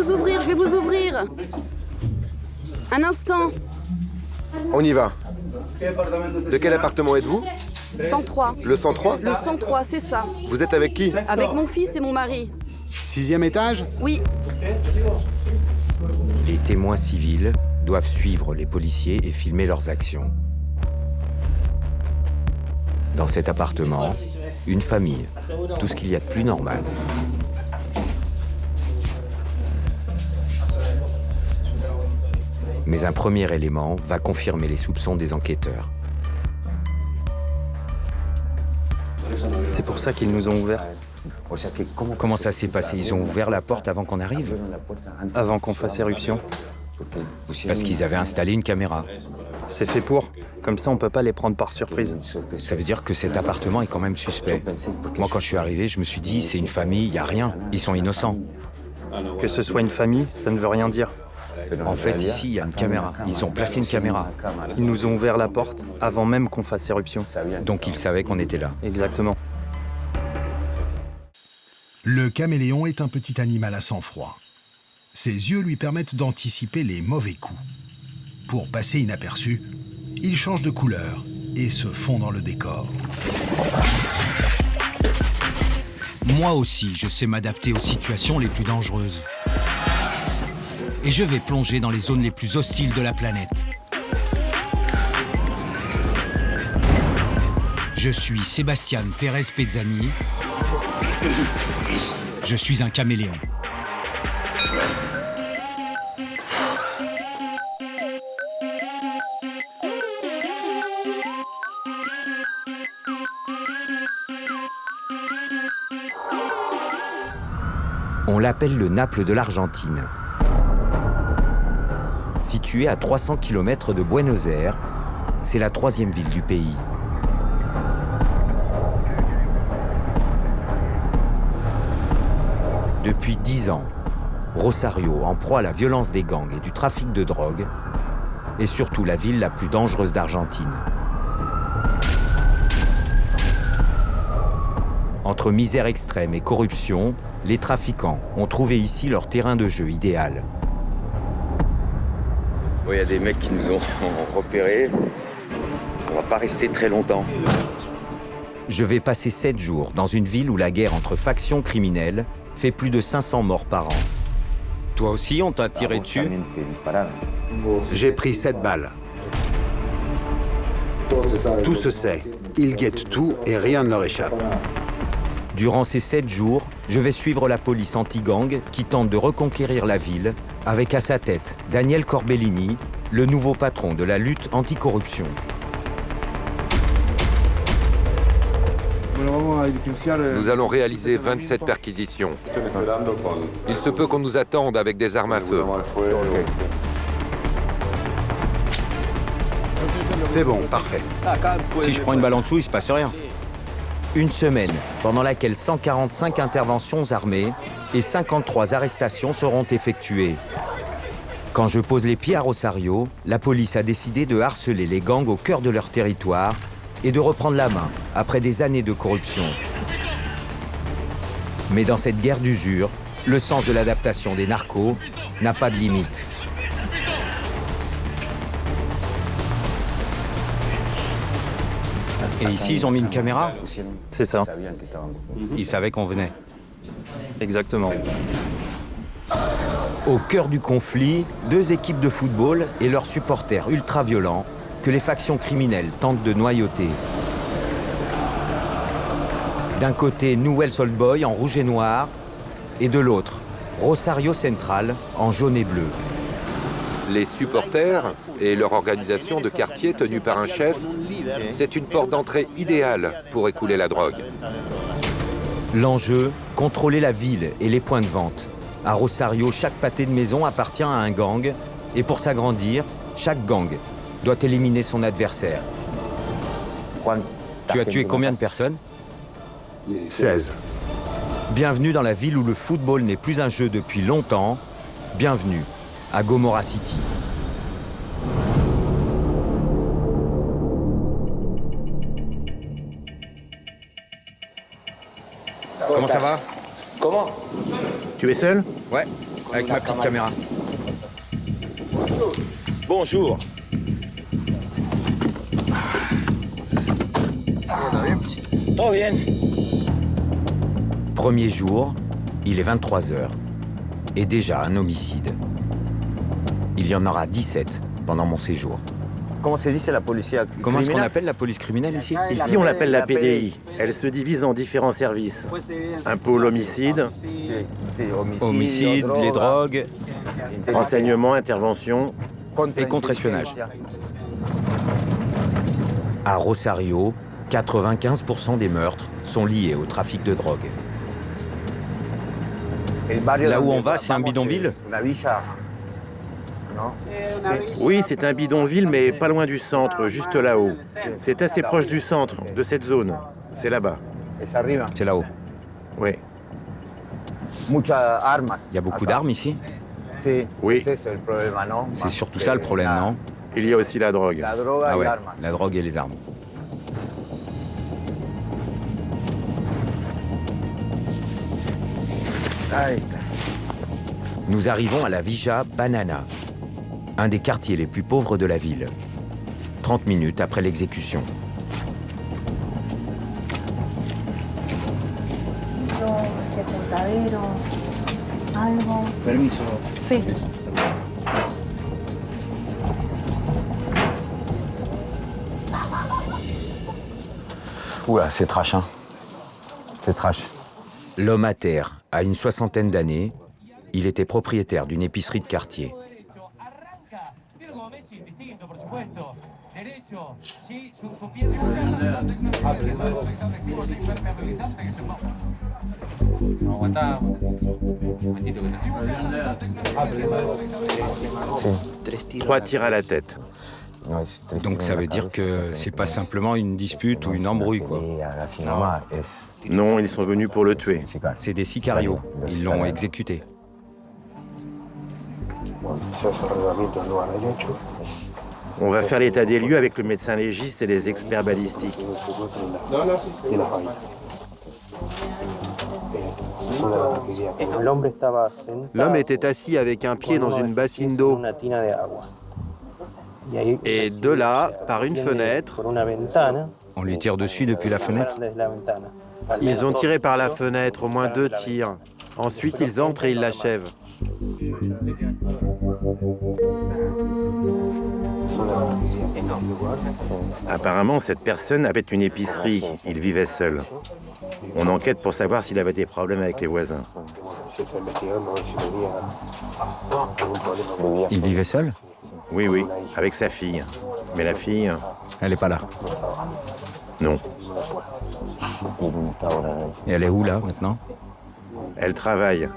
vous ouvrir, je vais vous ouvrir. Un instant. On y va. De quel appartement êtes-vous? 103. Le 103? Le 103, c'est ça. Vous êtes avec qui? Avec mon fils et mon mari. 6e étage? Oui. Les témoins civils doivent suivre les policiers et filmer leurs actions. Dans cet appartement, une famille, tout ce qu'il y a de plus normal. Mais un premier élément va confirmer les soupçons des enquêteurs. C'est pour ça qu'ils nous ont ouverts. Comment ça s'est passé? Ils ont ouvert la porte avant qu'on arrive? Avant qu'on fasse éruption. Parce qu'ils avaient installé une caméra. C'est fait pour. Comme ça, on peut pas les prendre par surprise. Ça veut dire que cet appartement est quand même suspect. Moi, quand je suis arrivé, je me suis dit, c'est une famille, il n'y a rien. Ils sont innocents. Que ce soit une famille, ça ne veut rien dire. En fait, ici, il y a une caméra. Ils ont placé une caméra. Ils nous ont ouvert la porte avant même qu'on fasse éruption. Donc, ils savaient qu'on était là. Exactement. Le caméléon est un petit animal à sang-froid. Ses yeux lui permettent d'anticiper les mauvais coups. Pour passer inaperçu, il change de couleur et se fond dans le décor. Moi aussi, je sais m'adapter aux situations les plus dangereuses. Et je vais plonger dans les zones les plus hostiles de la planète. Je suis Sébastien Pérez Pezzani. Je suis un caméléon. On l'appelle le Naples de l'Argentine. Situé à 300 km de Buenos Aires, c'est la 3e ville du pays. Depuis 10 ans, Rosario, en proie à la violence des gangs et du trafic de drogue, est surtout la ville la plus dangereuse d'Argentine. Entre misère extrême et corruption, les trafiquants ont trouvé ici leur terrain de jeu idéal. Il y a des mecs qui nous ont repérés. On va pas rester très longtemps. Je vais passer 7 jours dans une ville où la guerre entre factions criminelles fait plus de 500 morts par an. Toi aussi, on t'a tiré dessus? J'ai pris 7 balles. Tout se sait. Ils guettent tout et rien ne leur échappe. Durant ces 7 jours, je vais suivre la police anti-gang qui tente de reconquérir la ville avec à sa tête Daniel Corbellini, le nouveau patron de la lutte anticorruption. Nous allons réaliser 27 perquisitions. Il se peut qu'on nous attende avec des armes à feu. C'est bon, parfait. Si je prends une balle en dessous, il se passe rien. Une semaine pendant laquelle 145 interventions armées et 53 arrestations seront effectuées. Quand je pose les pieds à Rosario, la police a décidé de harceler les gangs au cœur de leur territoire et de reprendre la main après des années de corruption. Mais dans cette guerre d'usure, le sens de l'adaptation des narcos n'a pas de limite. Et ici, ils ont mis une caméra? C'est ça. Ils savaient qu'on venait. Exactement. Au cœur du conflit, 2 équipes de football et leurs supporters ultra-violents que les factions criminelles tentent de noyauter. D'un côté, Newell's Old Boys en rouge et noir, et de l'autre, Rosario Central en jaune et bleu. Les supporters et leur organisation de quartier tenue par un chef, c'est une porte d'entrée idéale pour écouler la drogue. L'enjeu, contrôler la ville et les points de vente. À Rosario, chaque pâté de maison appartient à un gang, et pour s'agrandir, chaque gang doit éliminer son adversaire. Tu as tué combien de personnes? 16. Bienvenue dans la ville où le football n'est plus un jeu depuis longtemps. Bienvenue à Gomorrah City. Comment ça va? Comment? Tu es seul? Ouais. avec ma petite caméra. Bonjour. Oh, bien. Premier jour, il est 23h. Et déjà un homicide. Il y en aura 17 pendant mon séjour. Comment se dit la police Comment est-ce qu'on appelle la police criminelle ici? Ici, on l'appelle la PDI. Elle se divise en différents services. Un pôle homicide, Homicide, les drogues renseignement, intervention. et contre-espionnage. À Rosario, 95% des meurtres sont liés au trafic de drogue. Là où on va, c'est un bidonville? Oui, c'est un bidonville, mais pas loin du centre, juste là-haut. C'est assez proche du centre, de cette zone. C'est là-bas. C'est là-haut. Oui. Il y a beaucoup d'armes ici? Oui. C'est surtout ça le problème, non? Il y a aussi la drogue. Ah ouais, la drogue et les armes. Nous arrivons à la Villa Banana, un des quartiers les plus pauvres de la ville. 30 minutes après l'exécution. Oula, c'est trash, hein. C'est trash. L'homme à terre a une 60aine d'années. Il était propriétaire d'une épicerie de quartier. Trois tirs à la tête. Donc ça veut dire que c'est pas simplement une dispute ou une embrouille, quoi. Non, ils sont venus pour le tuer. C'est des sicarios. Ils l'ont exécuté. On va faire l'état des lieux avec le médecin légiste et les experts balistiques. L'homme était assis avec un pied dans une bassine d'eau. Et de là, par une fenêtre, On lui tire dessus depuis la fenêtre. ils ont tiré par la fenêtre, au moins 2 tirs. Ensuite, ils entrent et ils l'achèvent. Apparemment, cette personne avait une épicerie. Il vivait seul. On enquête pour savoir s'il avait des problèmes avec les voisins. Il vivait seul? Oui, oui, avec sa fille. Mais la fille, Elle n'est pas là. non. Et elle est où, là, maintenant? Elle travaille.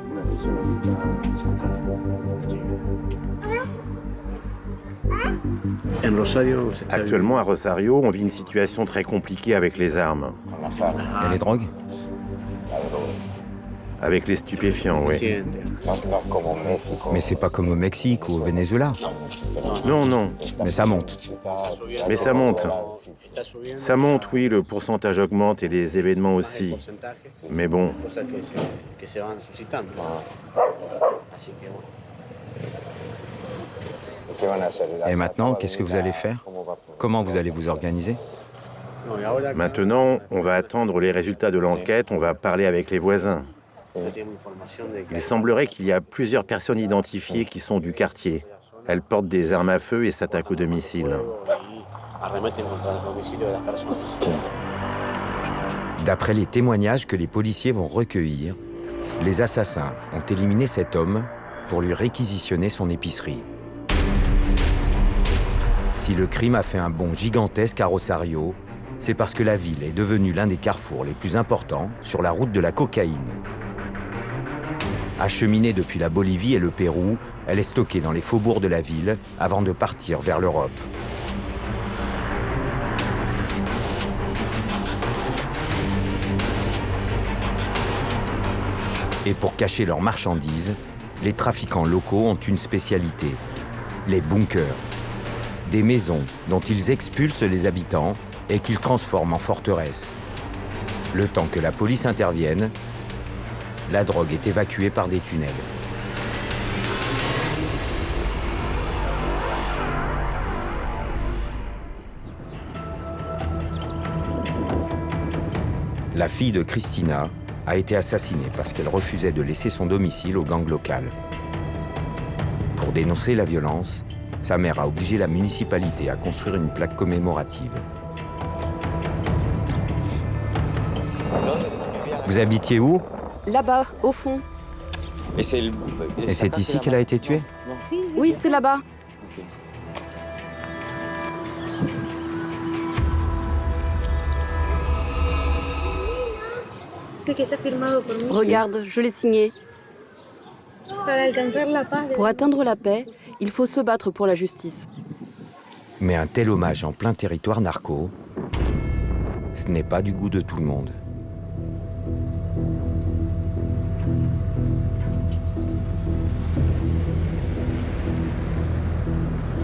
Actuellement, à Rosario, on vit une situation très compliquée avec les armes. Et les drogues? Avec les stupéfiants, oui. Mais c'est pas comme au Mexique ou au Venezuela. Non, non. Mais ça monte. Mais ça monte. Ça monte, oui, le pourcentage augmente et les événements aussi. Mais bon. Et maintenant, qu'est-ce que vous allez faire? Comment vous allez vous organiser? Maintenant, on va attendre les résultats de l'enquête, on va parler avec les voisins. Il semblerait qu'il y a plusieurs personnes identifiées qui sont du quartier. Elles portent des armes à feu et s'attaquent au domicile. D'après les témoignages que les policiers vont recueillir, les assassins ont éliminé cet homme pour lui réquisitionner son épicerie. Si le crime a fait un bond gigantesque à Rosario, c'est parce que la ville est devenue l'un des carrefours les plus importants sur la route de la cocaïne. Acheminée depuis la Bolivie et le Pérou, elle est stockée dans les faubourgs de la ville avant de partir vers l'Europe. Et pour cacher leurs marchandises, les trafiquants locaux ont une spécialité, les bunkers. Des maisons dont ils expulsent les habitants et qu'ils transforment en forteresses. Le temps que la police intervienne, la drogue est évacuée par des tunnels. La fille de Cristina a été assassinée parce qu'elle refusait de laisser son domicile au gang local. Pour dénoncer la violence, sa mère a obligé la municipalité à construire une plaque commémorative. Vous habitiez où? Là-bas, au fond. Et c'est ici qu'elle a été tuée? Oui, c'est là-bas. Regarde, je l'ai signé. Pour atteindre la paix, il faut se battre pour la justice. Mais un tel hommage en plein territoire narco, ce n'est pas du goût de tout le monde.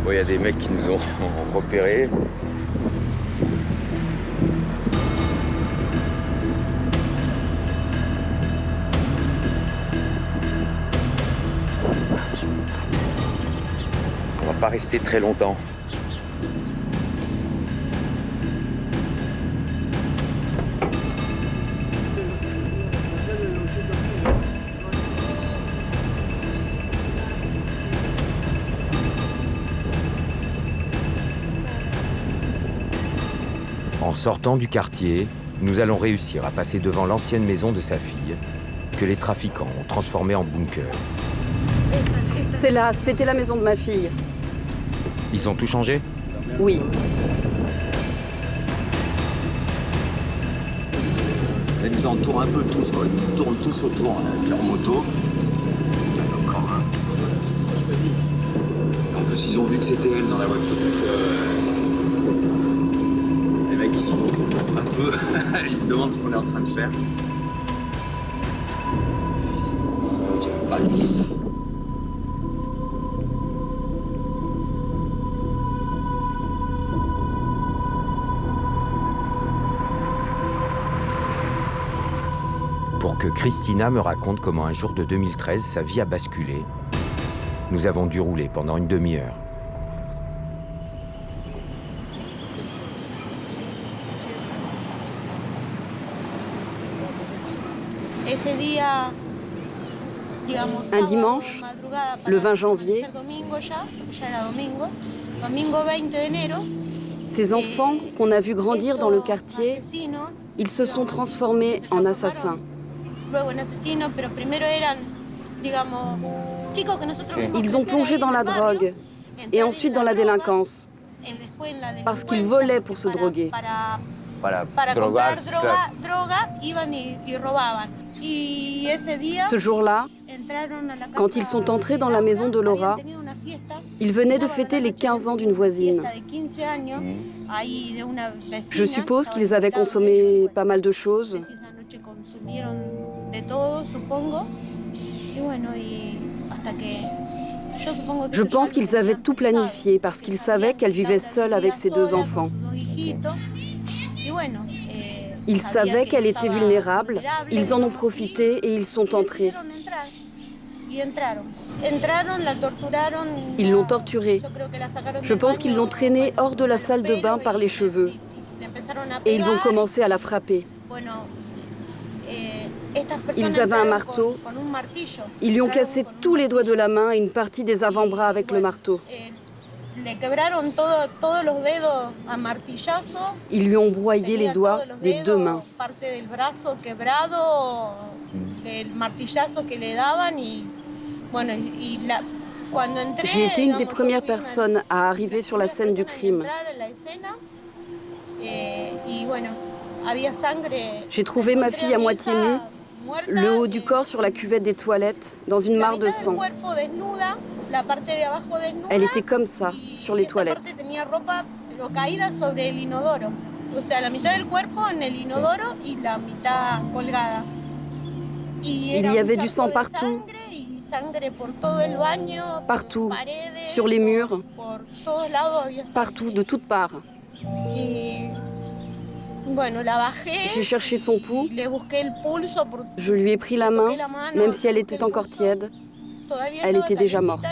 Il y a des mecs qui nous ont repérés. On va pas rester très longtemps. En sortant du quartier, nous allons réussir à passer devant l'ancienne maison de sa fille, que les trafiquants ont transformée en bunker. C'est là, c'était la maison de ma fille. Ils ont tout changé? Oui. Ils nous entourent un peu tous, quoi. Ils tournent tous autour avec leur moto. Encore un. En plus, ils ont vu que c'était elle dans la voiture. Les mecs, ils sont un peu. Ils se demandent ce qu'on est en train de faire. Pas du tout. Pour que Cristina me raconte comment un jour de 2013, sa vie a basculé, nous avons dû rouler pendant une demi-heure. Un dimanche, le 20 janvier, ces enfants qu'on a vus grandir dans le quartier, ils se sont transformés en assassins. Ils ont plongé dans la drogue et ensuite dans la délinquance parce qu'ils volaient pour se droguer. Ce jour-là, quand ils sont entrés dans la maison de Laura, ils venaient de fêter les 15 ans d'une voisine. Je suppose qu'ils avaient consommé pas mal de choses. Je pense qu'ils avaient tout planifié parce qu'ils savaient qu'elle vivait seule avec ses 2 enfants. Ils savaient qu'elle était vulnérable, ils en ont profité et ils sont entrés. Ils l'ont torturée. Je pense qu'ils l'ont traînée hors de la salle de bain par les cheveux. Et ils ont commencé à la frapper. Ils avaient un marteau. Ils lui ont cassé tous les doigts de la main et une partie des avant-bras avec le marteau. Ils lui ont broyé les doigts des 2 mains. J'ai été une des premières personnes à arriver sur la scène du crime. J'ai trouvé ma fille à moitié nue, le haut du corps sur la cuvette des toilettes, dans une mare de sang. Elle était comme ça, sur les toilettes. Il y avait du sang partout. Partout, sur les murs, partout, de toutes parts. J'ai cherché son pouls, je lui ai pris la main, même si elle était encore tiède. Elle était déjà morte.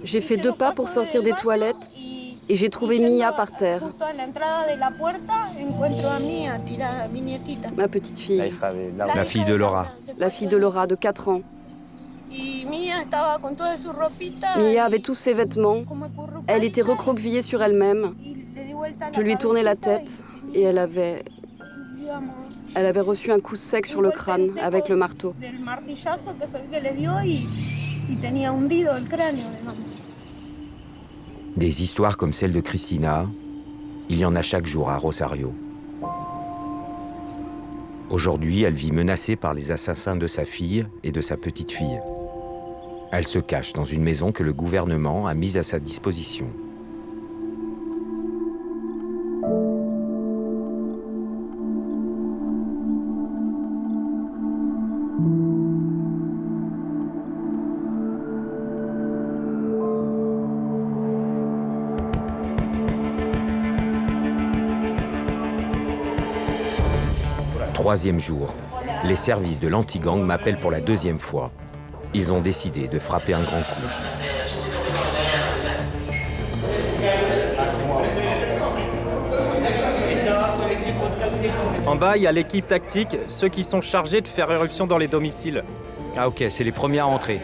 J'ai fait 2 pas pour sortir des toilettes Et j'ai trouvé Mia par terre. Ma petite fille. La fille de Laura. La fille de Laura, de 4 ans. Mia avait tous ses vêtements. Elle était recroquevillée sur elle-même. Je lui ai tourné la tête et elle avait reçu un coup sec sur le crâne avec le marteau. Des histoires comme celle de Cristina, il y en a chaque jour à Rosario. Aujourd'hui, elle vit menacée par les assassins de sa fille et de sa petite fille. Elle se cache dans une maison que le gouvernement a mise à sa disposition. Troisième jour, les services de l'anti-gang m'appellent pour la 2e fois. Ils ont décidé de frapper un grand coup. En bas, il y a l'équipe tactique, ceux qui sont chargés de faire éruption dans les domiciles. Ah ok, c'est les premiers à entrer.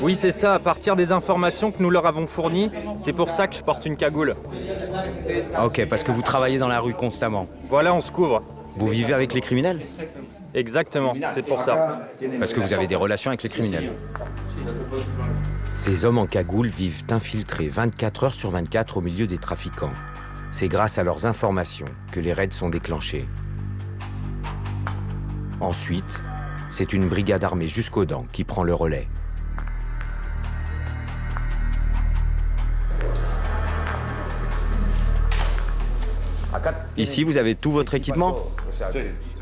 Oui, c'est ça, à partir des informations que nous leur avons fournies, c'est pour ça que je porte une cagoule. Ah ok, parce que vous travaillez dans la rue constamment. Voilà, on se couvre. Vous vivez avec les criminels? Exactement, c'est pour ça. Parce que vous avez des relations avec les criminels. Ces hommes en cagoule vivent infiltrés 24 heures sur 24 au milieu des trafiquants. C'est grâce à leurs informations que les raids sont déclenchés. Ensuite, c'est une brigade armée jusqu'aux dents qui prend le relais. Ici, vous avez tout votre équipement?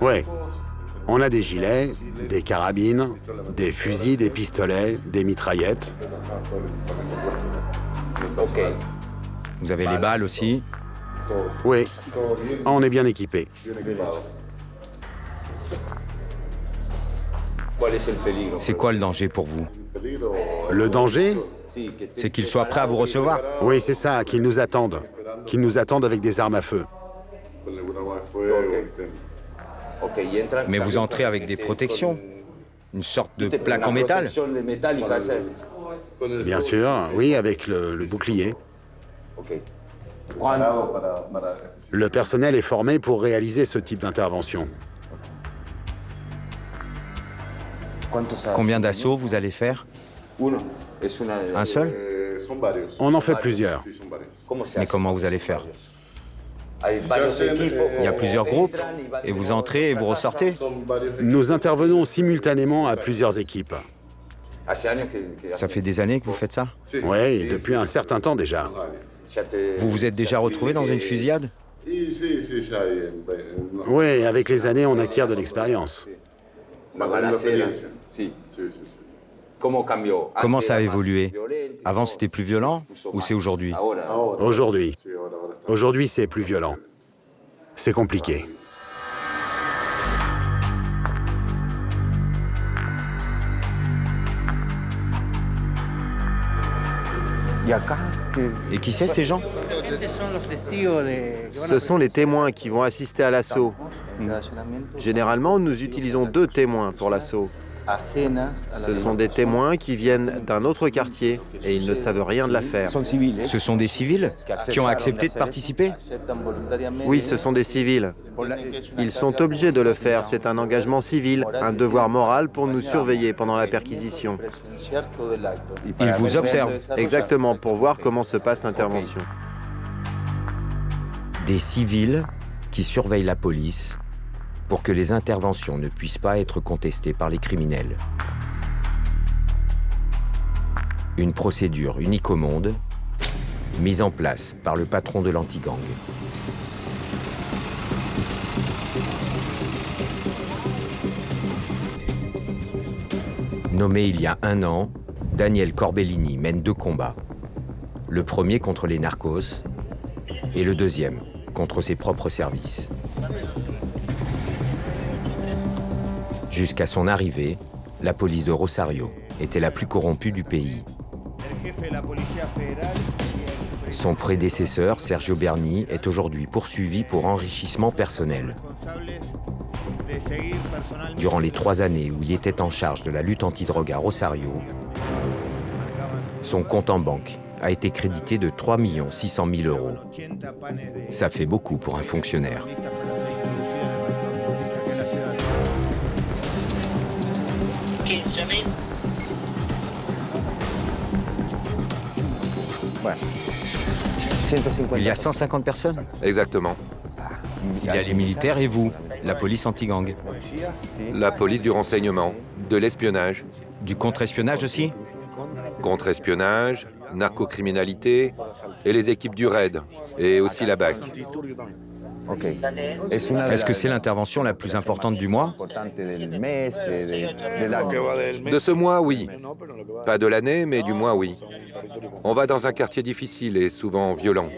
Oui. On a des gilets, des carabines, des fusils, des pistolets, des mitraillettes. Vous avez les balles aussi? Oui. On est bien équipés. C'est quoi le danger pour vous? Le danger? C'est qu'ils soient prêts à vous recevoir? Oui, c'est ça, qu'ils nous attendent. Qu'ils nous attendent avec des armes à feu. Mais vous entrez avec des protections? Une sorte de plaque en métal? Bien sûr, oui, avec le bouclier. Le personnel est formé pour réaliser ce type d'intervention. Combien d'assauts vous allez faire? Un seul? On en fait plusieurs. Mais comment vous allez faire? Il y a plusieurs groupes, et vous entrez et vous ressortez? Nous intervenons simultanément à plusieurs équipes. Ça fait des années que vous faites ça? Oui, depuis un certain temps déjà. Vous vous êtes déjà retrouvé dans une fusillade? Oui, avec les années, on acquiert de l'expérience. Comment ça a évolué? Avant, c'était plus violent ou c'est aujourd'hui? Aujourd'hui. Aujourd'hui, c'est plus violent. C'est compliqué. Et qui c'est ces gens? Ce sont les témoins qui vont assister à l'assaut. Généralement, nous utilisons 2 témoins pour l'assaut. Ce sont des témoins qui viennent d'un autre quartier et ils ne savent rien de l'affaire. Ce sont des civils qui ont accepté de participer? Oui, ce sont des civils. Ils sont obligés de le faire. C'est un engagement civil, un devoir moral pour nous surveiller pendant la perquisition. Ils vous observent? Exactement, pour voir comment se passe l'intervention. Des civils qui surveillent la police pour que les interventions ne puissent pas être contestées par les criminels. Une procédure unique au monde, mise en place par le patron de l'anti-gang. Nommé il y a 1 an, Daniel Corbellini mène 2 combats. Le premier contre les narcos et le deuxième contre ses propres services. Jusqu'à son arrivée, la police de Rosario était la plus corrompue du pays. Son prédécesseur, Sergio Berni, est aujourd'hui poursuivi pour enrichissement personnel. Durant les 3 années où il était en charge de la lutte antidrogue à Rosario, son compte en banque a été crédité de 3 600 000 euros. Ça fait beaucoup pour un fonctionnaire. Il y a 150 personnes? Exactement. Il y a les militaires et vous, la police anti-gang. La police du renseignement, de l'espionnage. Du contre-espionnage aussi? Contre-espionnage, narcocriminalité et les équipes du RAID, et aussi la BAC. Est-ce que c'est l'intervention la plus importante du mois? De ce mois, oui. Pas de l'année, mais du mois, oui. On va dans un quartier difficile et souvent violent.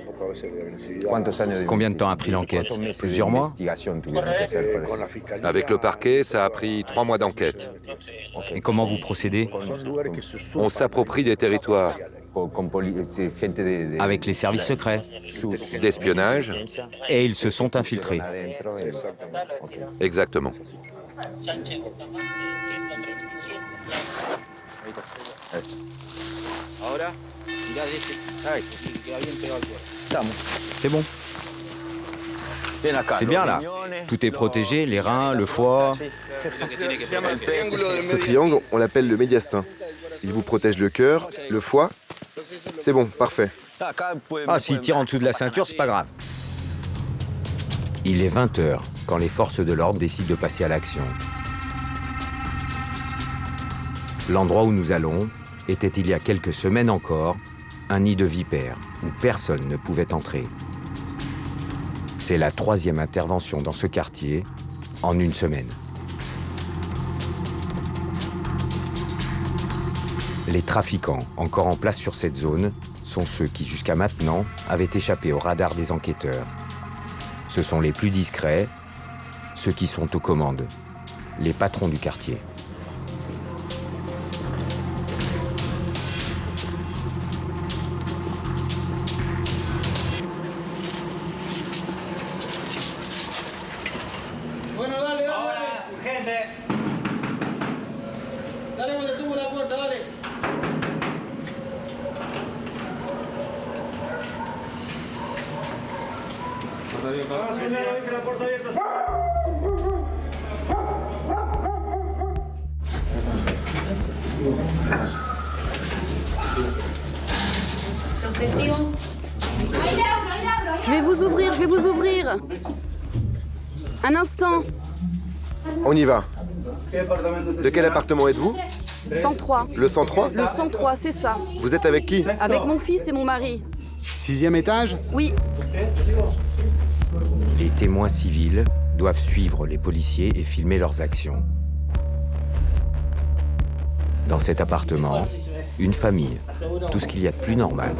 Combien de temps a pris l'enquête? Plusieurs mois? Avec le parquet, ça a pris 3 mois d'enquête. Et comment vous procédez? On s'approprie des territoires. Avec les services secrets? D'espionnage. Et ils se sont infiltrés. Exactement. C'est bon. C'est bien là. Tout est protégé, les reins, le foie. Ce triangle, on l'appelle le médiastin. Il vous protège le cœur, le foie. C'est bon, parfait. Ah, s'il tire en dessous de la ceinture, c'est pas grave. Il est 20h quand les forces de l'ordre décident de passer à l'action. L'endroit où nous allons était il y a quelques semaines encore un nid de vipères où personne ne pouvait entrer. C'est la 3e intervention dans ce quartier en une semaine. Les trafiquants encore en place sur cette zone sont ceux qui jusqu'à maintenant avaient échappé au radar des enquêteurs. Ce sont les plus discrets, ceux qui sont aux commandes, les patrons du quartier. Je vais vous ouvrir. Un instant. On y va. De quel appartement êtes-vous? 103. Le 103? Le 103, c'est ça. Vous êtes avec qui? Avec mon fils et mon mari. 6e étage? Oui. Les témoins civils doivent suivre les policiers et filmer leurs actions. Dans cet appartement, une famille, tout ce qu'il y a de plus normal.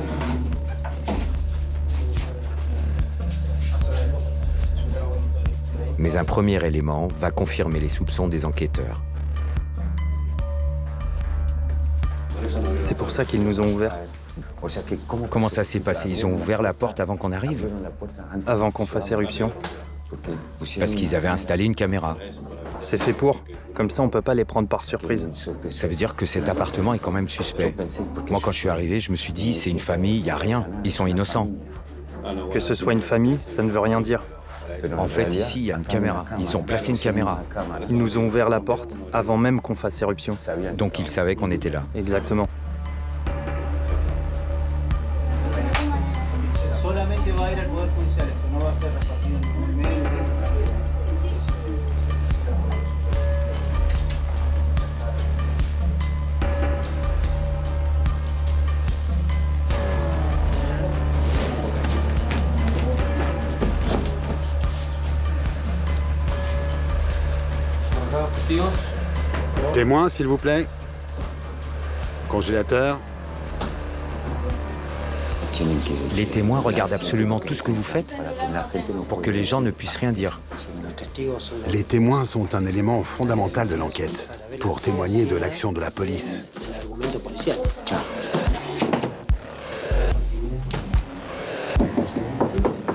Mais un premier élément va confirmer les soupçons des enquêteurs. C'est pour ça qu'ils nous ont ouverts. Comment ça s'est passé? Ils ont ouvert la porte avant qu'on arrive? Avant qu'on fasse éruption. Parce qu'ils avaient installé une caméra. C'est fait pour. Comme ça, on peut pas les prendre par surprise. Ça veut dire que cet appartement est quand même suspect. Moi, quand je suis arrivé, je me suis dit, c'est une famille, il n'y a rien. Ils sont innocents. Que ce soit une famille, ça ne veut rien dire. En fait, ici, il y a une caméra. Ils ont placé une caméra. Ils nous ont ouvert la porte avant même qu'on fasse éruption. Donc ils savaient qu'on était là. Exactement. Témoin, s'il vous plaît. Congélateur. Les témoins regardent absolument tout ce que vous faites pour que les gens ne puissent rien dire. Les témoins sont un élément fondamental de l'enquête pour témoigner de l'action de la police.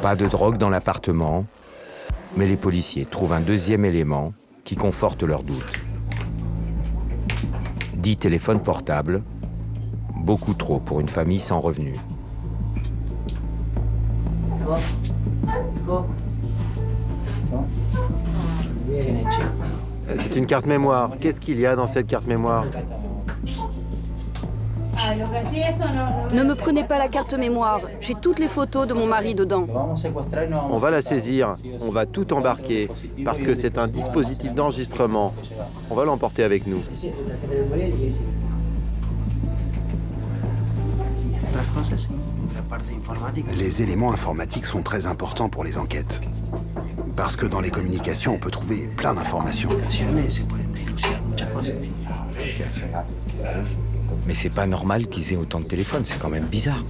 Pas de drogue dans l'appartement, mais les policiers trouvent un deuxième élément qui conforte leurs doutes. 10 téléphones portables, beaucoup trop pour une famille sans revenus. C'est une carte mémoire. Qu'est-ce qu'il y a dans cette carte mémoire? Ne me prenez pas la carte mémoire. J'ai toutes les photos de mon mari dedans. On va la saisir. On va tout embarquer parce que c'est un dispositif d'enregistrement. On va l'emporter avec nous. Les éléments informatiques sont très importants pour les enquêtes. Parce que dans les communications, on peut trouver plein d'informations. Mais c'est pas normal qu'ils aient autant de téléphones, c'est quand même bizarre.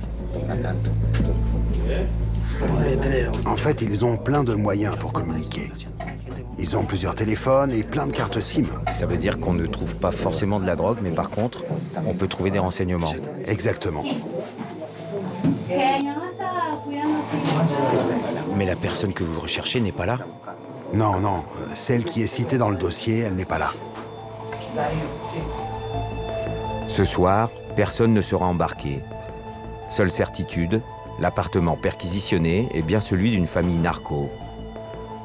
En fait, ils ont plein de moyens pour communiquer. Ils ont plusieurs téléphones et plein de cartes SIM. Ça veut dire qu'on ne trouve pas forcément de la drogue, mais par contre, on peut trouver des renseignements. Exactement. Mais la personne que vous recherchez n'est pas là? Non, non. Celle qui est citée dans le dossier, elle n'est pas là. Ce soir, personne ne sera embarqué. Seule certitude, l'appartement perquisitionné est bien celui d'une famille narco.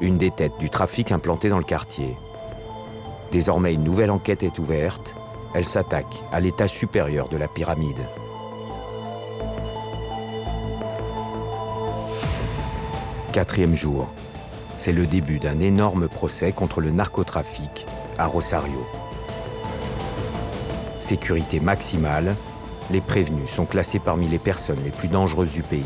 Une des têtes du trafic implantée dans le quartier. Désormais, une nouvelle enquête est ouverte. Elle s'attaque à l'étage supérieur de la pyramide. Quatrième jour. C'est le début d'un énorme procès contre le narcotrafic à Rosario. Sécurité maximale, les prévenus sont classés parmi les personnes les plus dangereuses du pays.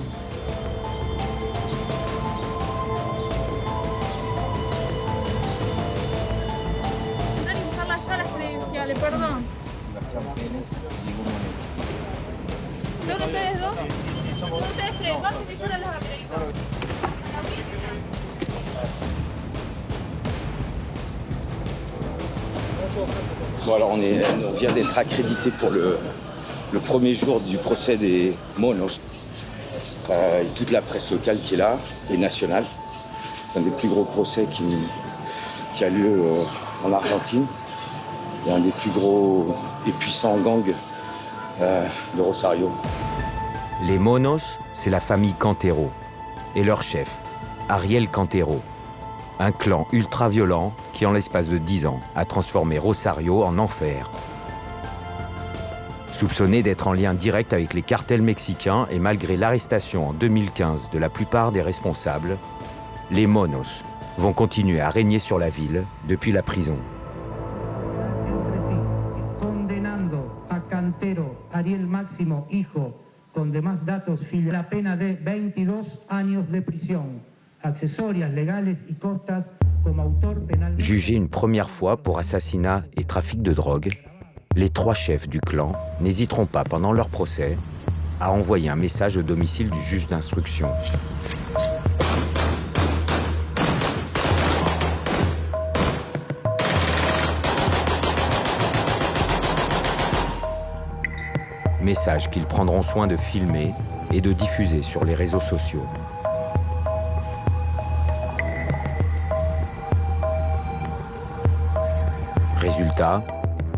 Bon, alors on vient d'être accrédité pour le premier jour du procès des Monos. Toute la presse locale qui est là, et nationale. C'est un des plus gros procès qui a lieu en Argentine. Il y a un des plus gros et puissants gangs de Rosario. Les Monos, c'est la famille Cantero et leur chef, Ariel Cantero. Un clan ultra-violent qui, en l'espace de 10 ans, a transformé Rosario en enfer. Soupçonné d'être en lien direct avec les cartels mexicains et malgré l'arrestation en 2015 de la plupart des responsables, les Monos vont continuer à régner sur la ville depuis la prison. Condenando a Cantero, Ariel Máximo, hijo, con demás datos, la pena de 22 años de prisión. Jugés une première fois pour assassinat et trafic de drogue, les 3 chefs du clan n'hésiteront pas pendant leur procès à envoyer un message au domicile du juge d'instruction. Message qu'ils prendront soin de filmer et de diffuser sur les réseaux sociaux. Résultat,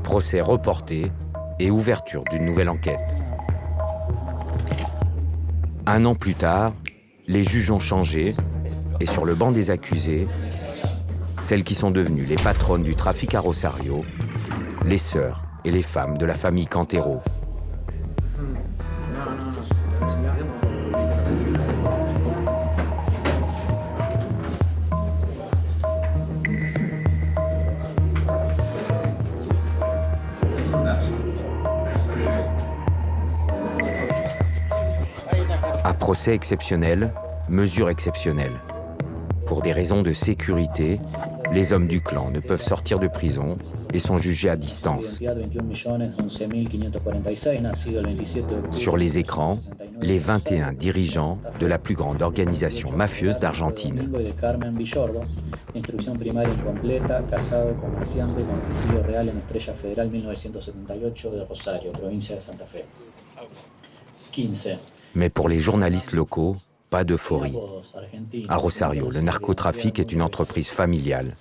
procès reporté et ouverture d'une nouvelle enquête. 1 an plus tard, les juges ont changé et sur le banc des accusés, celles qui sont devenues les patronnes du trafic à Rosario, les sœurs et les femmes de la famille Cantero. Procès exceptionnel, mesure exceptionnelle. Pour des raisons de sécurité, les hommes du clan ne peuvent sortir de prison et sont jugés à distance. Sur les écrans, les 21 dirigeants de la plus grande organisation mafieuse d'Argentine. Instrucción primaria incompleta, casado, comerciante, con domicilio real en Estrella Federal 1978 de Rosario, provincia de Santa Fe. 15. Mais pour les journalistes locaux, pas d'euphorie. À Rosario, le narcotrafic est une entreprise familiale.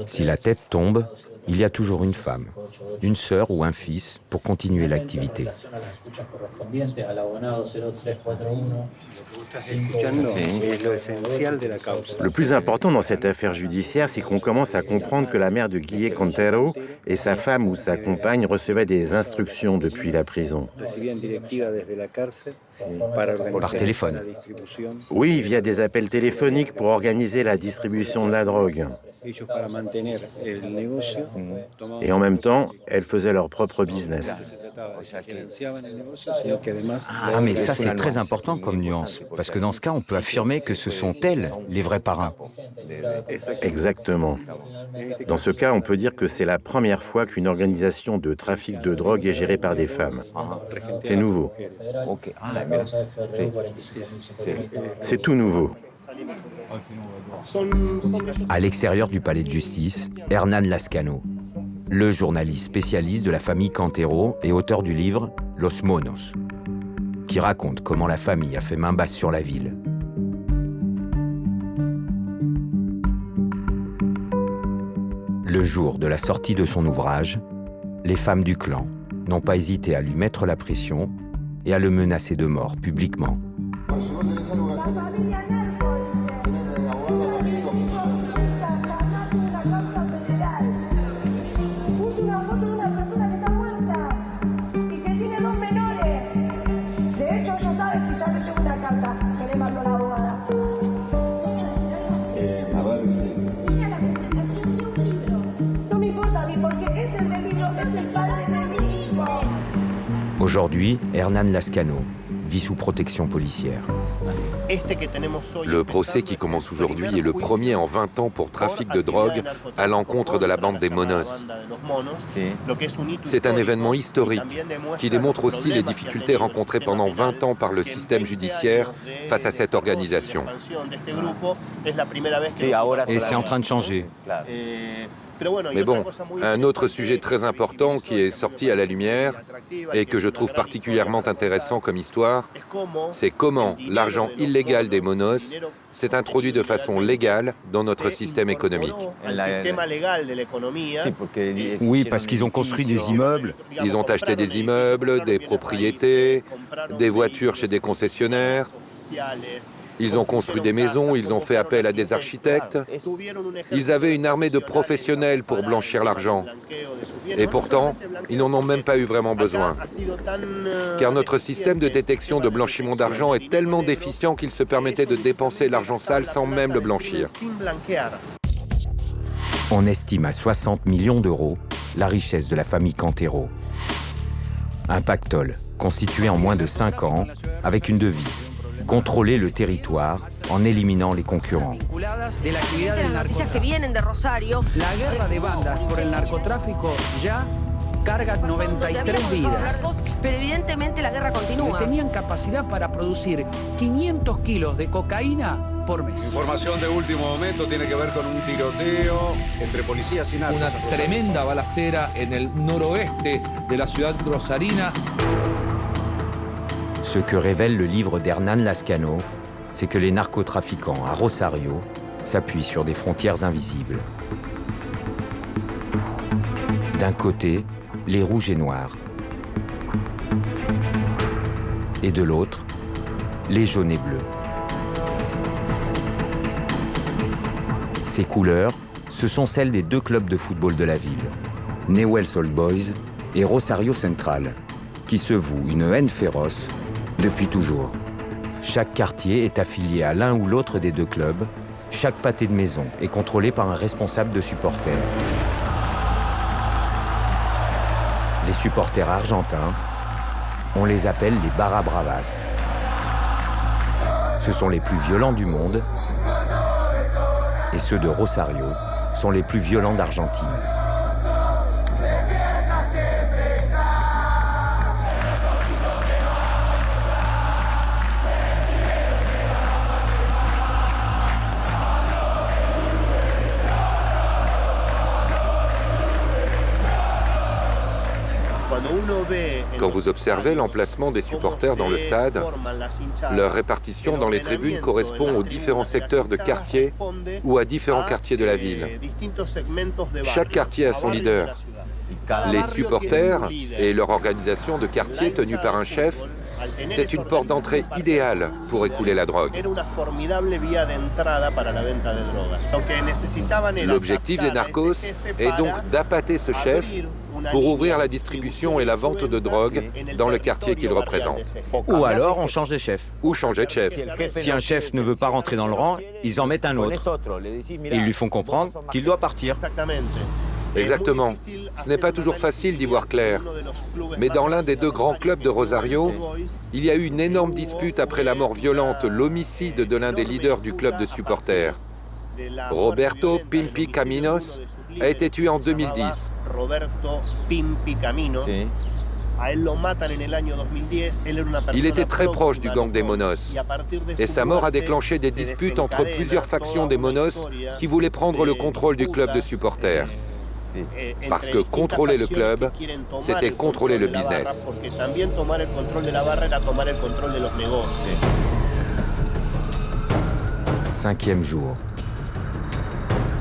Si la tête tombe, il y a toujours une femme, une sœur ou un fils pour continuer l'activité. Le plus important dans cette affaire judiciaire, c'est qu'on commence à comprendre que la mère de Guille Cantero et sa femme ou sa compagne recevaient des instructions depuis la prison. Par téléphone. Oui, via des appels téléphoniques pour organiser la distribution de la drogue. Et en même temps, elles faisaient leur propre business. Ah, mais ça, c'est très important comme nuance, parce que dans ce cas, on peut affirmer que ce sont elles, les vrais parrains. Exactement. Dans ce cas, on peut dire que c'est la première fois qu'une organisation de trafic de drogue est gérée par des femmes. C'est nouveau. C'est tout nouveau. À l'extérieur du palais de justice, Hernán Lascano, le journaliste spécialiste de la famille Cantero et auteur du livre Los Monos, qui raconte comment la famille a fait main basse sur la ville. Le jour de la sortie de son ouvrage, les femmes du clan n'ont pas hésité à lui mettre la pression et à le menacer de mort publiquement. Aujourd'hui, Hernán Lascano vit sous protection policière. Le procès qui commence aujourd'hui est le premier en 20 ans pour trafic de drogue à l'encontre de la bande des Monos. C'est un événement historique qui démontre aussi les difficultés rencontrées pendant 20 ans par le système judiciaire face à cette organisation. Et c'est en train de changer. Mais bon, un autre sujet très important qui est sorti à la lumière et que je trouve particulièrement intéressant comme histoire, c'est comment l'argent illégal des Monos s'est introduit de façon légale dans notre système économique. Oui, parce qu'ils ont construit des immeubles. Ils ont acheté des immeubles, des propriétés, des voitures chez des concessionnaires. Ils ont construit des maisons, ils ont fait appel à des architectes. Ils avaient une armée de professionnels pour blanchir l'argent. Et pourtant, ils n'en ont même pas eu vraiment besoin. Car notre système de détection de blanchiment d'argent est tellement déficient qu'il se permettait de dépenser l'argent sale sans même le blanchir. On estime à 60 millions d'euros la richesse de la famille Cantero. Un pactole constitué en moins de 5 ans avec une devise: contrôler le territoire en éliminant les concurrents. La guerra de bandas por el narcotráfico ya carga 93 vidas. Pero evidentemente la guerra continúa. Tenían capacidad para producir 500 kilos de cocaína por mes. Información de último momento tiene que ver con un tiroteo entre policías y narcos. Una tremenda balacera en el noroeste de la ciudad rosarina. Ce que révèle le livre d'Hernán Lascano, c'est que les narcotrafiquants à Rosario s'appuient sur des frontières invisibles. D'un côté, les rouges et noirs. Et de l'autre, les jaunes et bleus. Ces couleurs, ce sont celles des 2 clubs de football de la ville, Newell's Old Boys et Rosario Central, qui se vouent une haine féroce depuis toujours. Chaque quartier est affilié à l'un ou l'autre des 2 clubs. Chaque pâté de maison est contrôlé par un responsable de supporters. Les supporters argentins, on les appelle les Barra Bravas. Ce sont les plus violents du monde, et ceux de Rosario sont les plus violents d'Argentine. Quand vous observez l'emplacement des supporters dans le stade, leur répartition dans les tribunes correspond aux différents secteurs de quartier ou à différents quartiers de la ville. Chaque quartier a son leader. Les supporters et leur organisation de quartier tenue par un chef, c'est une porte d'entrée idéale pour écouler la drogue. L'objectif des narcos est donc d'appâter ce chef pour ouvrir la distribution et la vente de drogue dans le quartier qu'il représente. Ou alors on change de chef. Ou changer de chef. Si un chef ne veut pas rentrer dans le rang, ils en mettent un autre. Et ils lui font comprendre qu'il doit partir. Exactement. Ce n'est pas toujours facile d'y voir clair. Mais dans l'un des deux grands clubs de Rosario, il y a eu une énorme dispute après la mort violente, l'homicide de l'un des leaders du club de supporters. Roberto Pimpi Caminos a été tué en 2010. Il était très proche du gang des Monos. Et sa mort a déclenché des disputes entre plusieurs factions des Monos qui voulaient prendre le contrôle du club de supporters. Parce que contrôler le club, c'était contrôler le business. Cinquième jour.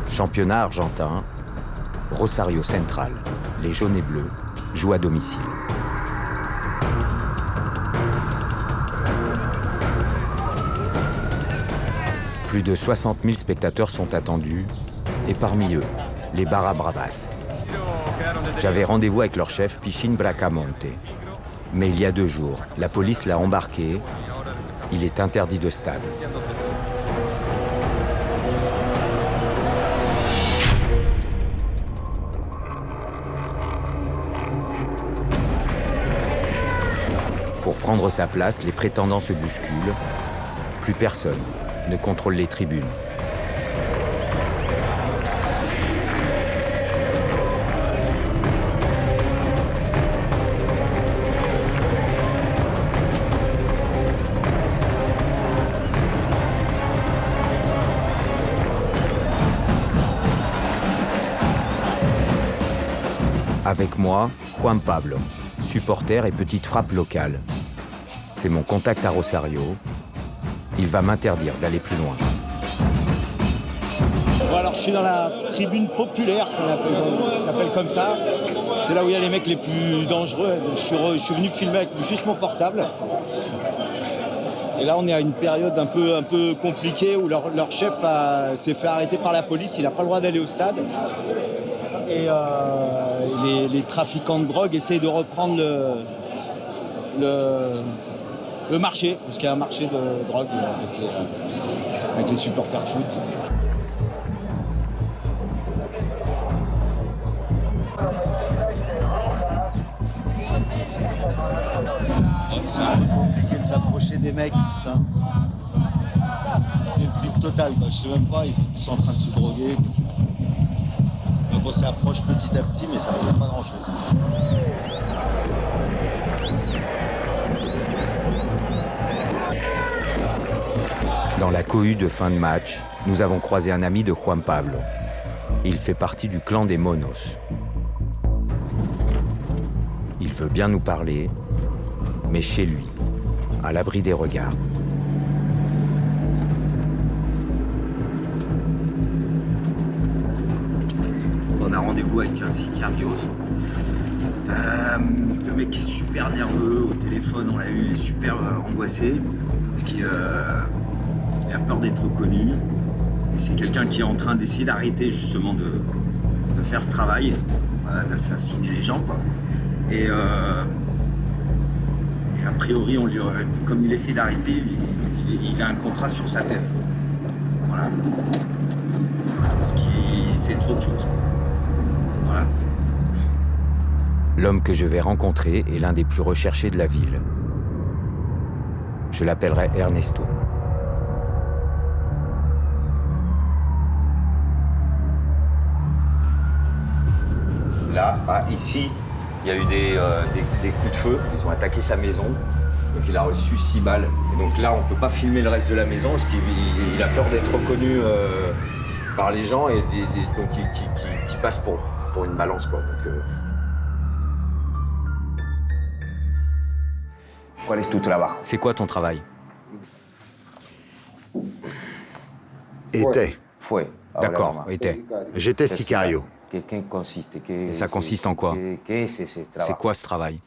Championnat argentin, Rosario Central, les jaunes et bleus, jouent à domicile. Plus de 60 000 spectateurs sont attendus, et parmi eux, les Barra Bravas. J'avais rendez-vous avec leur chef, Pichín Bracamonte. Mais il y a 2 jours, la police l'a embarqué. Il est interdit de stade. Pour prendre sa place, les prétendants se bousculent. Plus personne ne contrôle les tribunes. Avec moi, Juan Pablo, supporter et petite frappe locale. C'est mon contact à Rosario. Il va m'interdire d'aller plus loin. Bon, alors je suis dans la tribune populaire, qu'on appelle comme ça. C'est là où il y a les mecs les plus dangereux. Donc je suis venu filmer avec juste mon portable. Et là on est à une période un peu compliquée où leur chef s'est fait arrêter par la police. Il n'a pas le droit d'aller au stade. Et les trafiquants de drogue essayent de reprendre le marché, parce qu'il y a un marché de drogue avec les supporters de foot. C'est un peu compliqué de s'approcher des mecs, putain. C'est une fuite totale, quoi. Je sais même pas, ils sont tous en train de se droguer. Bon, ça approche petit à petit, mais ça ne fait pas grand-chose. Dans la cohue de fin de match, nous avons croisé un ami de Juan Pablo. Il fait partie du clan des Monos. Il veut bien nous parler, mais chez lui, à l'abri des regards. On a rendez-vous avec un sicarios. Le mec est super nerveux, au téléphone on l'a eu, il est super angoissé, parce qu'il a peur d'être reconnu. Et c'est quelqu'un qui est en train d'essayer d'arrêter justement de faire ce travail, voilà, d'assassiner les gens, quoi. Et a priori, comme il essaie d'arrêter, il a un contrat sur sa tête. Voilà. Parce qu'il sait trop de choses. Voilà. L'homme que je vais rencontrer est l'un des plus recherchés de la ville. Je l'appellerai Ernesto. Là, ici, il y a eu des coups de feu. Ils ont attaqué sa maison. Donc il a reçu 6 balles. Et donc là, on ne peut pas filmer le reste de la maison parce qu'il a peur d'être reconnu par les gens et donc qui passent pour une balance, quoi. Donc, C'est quoi ton travail? Était. D'accord, était. J'étais sicario. Et ça consiste en quoi? C'est quoi ce travail?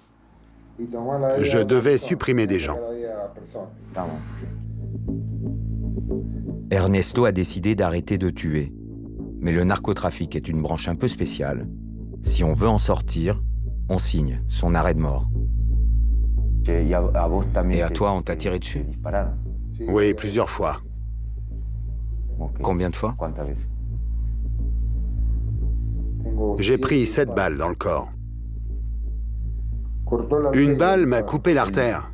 Je devais supprimer des gens. Ernesto a décidé d'arrêter de tuer. Mais le narcotrafic est une branche un peu spéciale. Si on veut en sortir, on signe son arrêt de mort. Et à toi, on t'a tiré dessus? Oui, plusieurs fois. Combien de fois? J'ai pris 7 balles dans le corps. Une balle m'a coupé l'artère.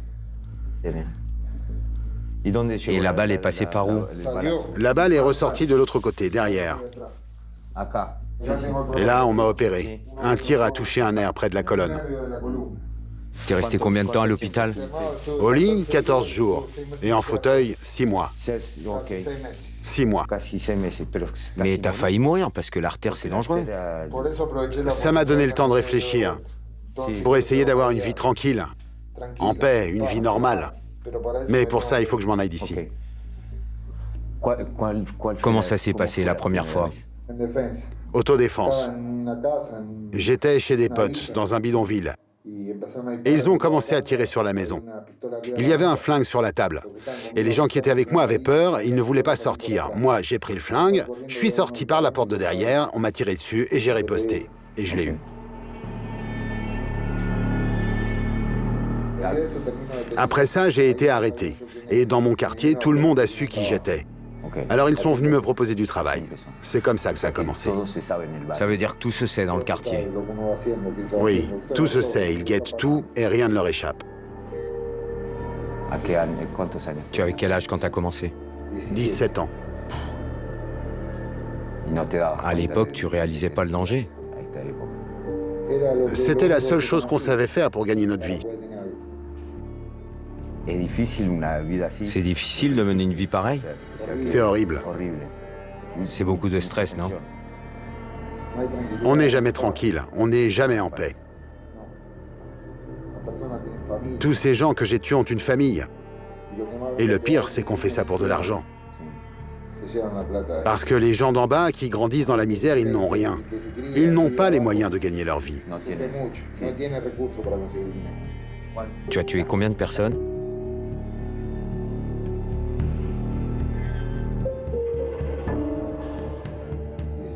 Et la balle est passée par où? La balle est ressortie de l'autre côté, derrière. Et là, on m'a opéré. Un tir a touché un nerf près de la colonne. T'es resté combien de temps à l'hôpital? Au lit, 14 jours. Et en fauteuil, 6 mois. 6 mois. Mais t'as failli mourir parce que l'artère, c'est dangereux. Ça m'a donné le temps de réfléchir. Pour essayer d'avoir une vie tranquille, en paix, une vie normale. Mais pour ça, il faut que je m'en aille d'ici. Comment ça s'est passé la première fois? Autodéfense. J'étais chez des potes, dans un bidonville. Et ils ont commencé à tirer sur la maison. Il y avait un flingue sur la table. Et les gens qui étaient avec moi avaient peur, ils ne voulaient pas sortir. Moi, j'ai pris le flingue, je suis sorti par la porte de derrière, on m'a tiré dessus et j'ai riposté. Et je l'ai eu. Après ça, j'ai été arrêté. Et dans mon quartier, tout le monde a su qui j'étais. Alors ils sont venus me proposer du travail. C'est comme ça que ça a commencé. Ça veut dire que tout se sait dans le quartier. Oui, tout se sait, ils guettent tout et rien ne leur échappe. Tu avais quel âge quand t'as commencé? 17 ans. À l'époque, tu réalisais pas le danger? C'était la seule chose qu'on savait faire pour gagner notre vie. C'est difficile de mener une vie pareille? C'est horrible. C'est beaucoup de stress, non? On n'est jamais tranquille, on n'est jamais en paix. Tous ces gens que j'ai tués ont une famille. Et le pire, c'est qu'on fait ça pour de l'argent. Parce que les gens d'en bas qui grandissent dans la misère, ils n'ont rien. Ils n'ont pas les moyens de gagner leur vie. Tu as tué combien de personnes?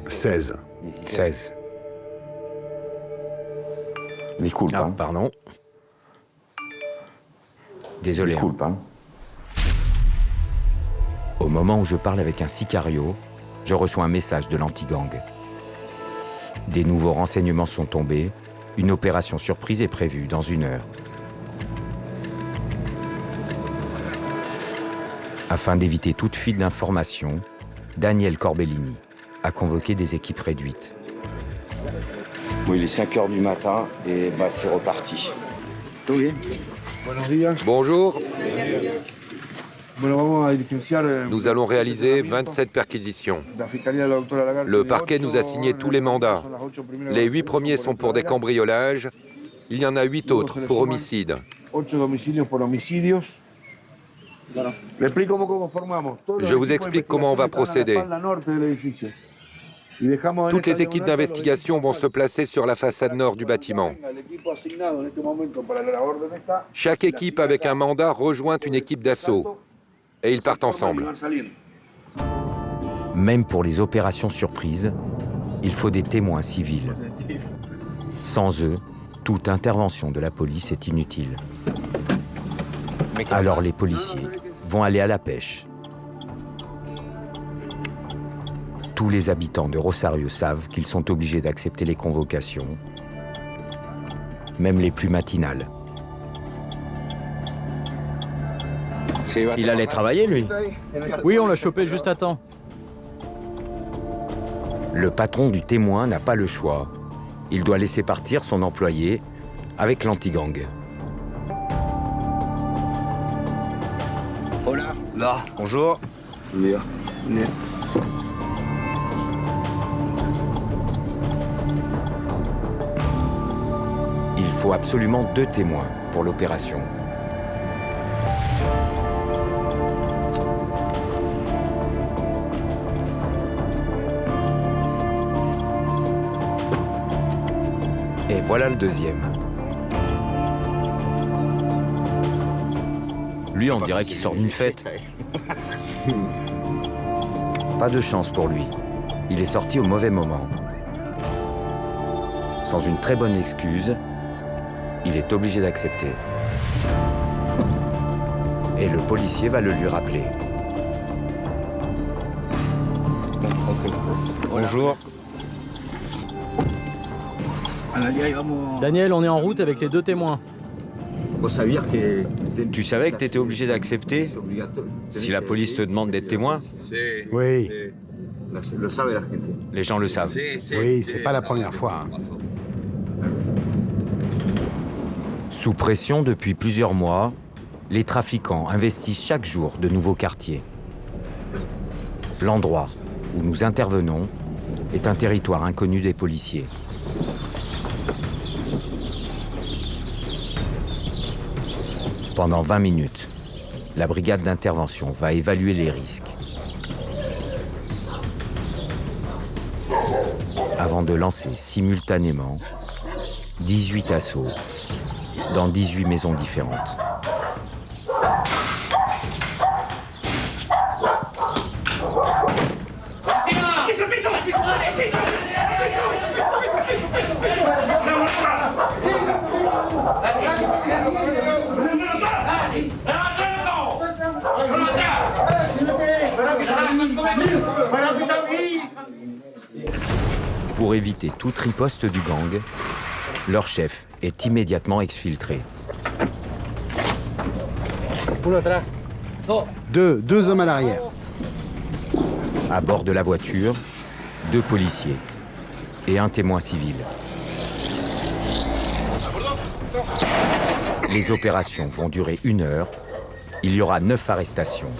« 16. 16. Ah, pardon. Désolé. Au moment où je parle avec un sicario, je reçois un message de l'anti-gang. Des nouveaux renseignements sont tombés. Une opération surprise est prévue dans 1 heure. Afin d'éviter toute fuite d'informations, Daniel Corbellini a convoqué des équipes réduites. Bon, il est 5 h du matin et bah, c'est reparti. Bonjour. Nous allons réaliser 27 perquisitions. Le parquet nous a signé tous les mandats. Les 8 premiers sont pour des cambriolages. Il y en a 8 autres pour homicide. Je vous explique comment on va procéder. Toutes les équipes d'investigation vont se placer sur la façade nord du bâtiment. Chaque équipe avec un mandat rejoint une équipe d'assaut. Et ils partent ensemble. Même pour les opérations surprises, il faut des témoins civils. Sans eux, toute intervention de la police est inutile. Alors les policiers vont aller à la pêche. Tous les habitants de Rosario savent qu'ils sont obligés d'accepter les convocations, même les plus matinales. Il allait travailler, lui? Oui, on l'a chopé juste à temps. Le patron du témoin n'a pas le choix. Il doit laisser partir son employé avec l'anti-gang. Hola. Là. Bonjour. Bien. Il faut absolument 2 témoins pour l'opération. Et voilà le deuxième. Lui, on dirait qu'il sort d'une fête. Pas de chance pour lui. Il est sorti au mauvais moment. Sans une très bonne excuse, il est obligé d'accepter. Et le policier va le lui rappeler. Bonjour. Daniel, on est en route avec les 2 témoins. Tu savais que tu étais obligé d'accepter si la police te demande d'être témoin? Oui. Les gens le savent. Oui, c'est pas la première fois. Sous pression depuis plusieurs mois, les trafiquants investissent chaque jour de nouveaux quartiers. L'endroit où nous intervenons est un territoire inconnu des policiers. Pendant 20 minutes, la brigade d'intervention va évaluer les risques. Avant de lancer simultanément 18 assauts dans 18 maisons différentes. Pour éviter toute riposte du gang, leur chef est immédiatement exfiltré. Deux hommes à l'arrière. À bord de la voiture, 2 policiers et un témoin civil. Les opérations vont durer 1 heure. Il y aura 9 arrestations.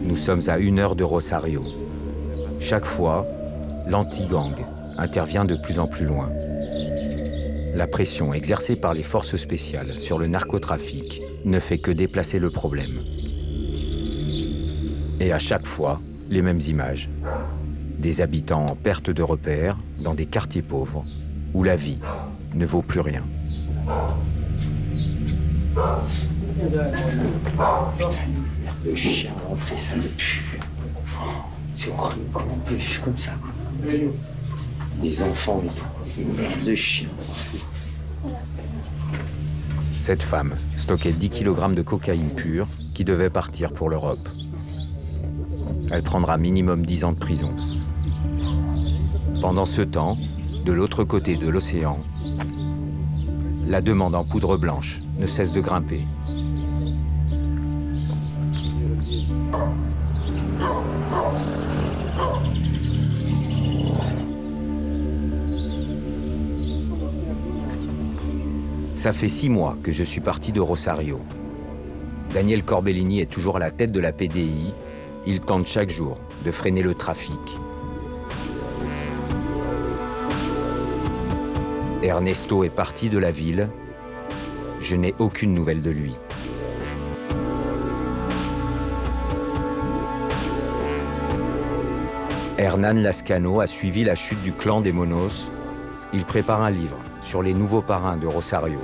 Nous sommes à 1 heure de Rosario. Chaque fois, l'anti-gang intervient de plus en plus loin. La pression exercée par les forces spéciales sur le narcotrafic ne fait que déplacer le problème. Et à chaque fois, les mêmes images. Des habitants en perte de repères dans des quartiers pauvres où la vie ne vaut plus rien. Le chien rentré, ça me pue. C'est horrible, comment on peut vivre comme ça, quoi. Des enfants, une merde de chien. Cette femme stockait 10 kg de cocaïne pure qui devait partir pour l'Europe. Elle prendra minimum 10 ans de prison. Pendant ce temps, de l'autre côté de l'océan, la demande en poudre blanche ne cesse de grimper. Ça fait 6 mois que je suis parti de Rosario. Daniel Corbellini est toujours à la tête de la PDI. Il tente chaque jour de freiner le trafic. Ernesto est parti de la ville. Je n'ai aucune nouvelle de lui. Hernan Lascano a suivi la chute du clan des Monos. Il prépare un livre sur les nouveaux parrains de Rosario.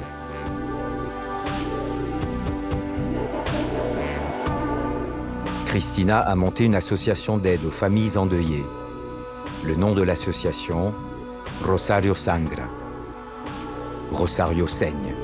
Cristina a monté une association d'aide aux familles endeuillées. Le nom de l'association, Rosario Sangra. Rosario saigne.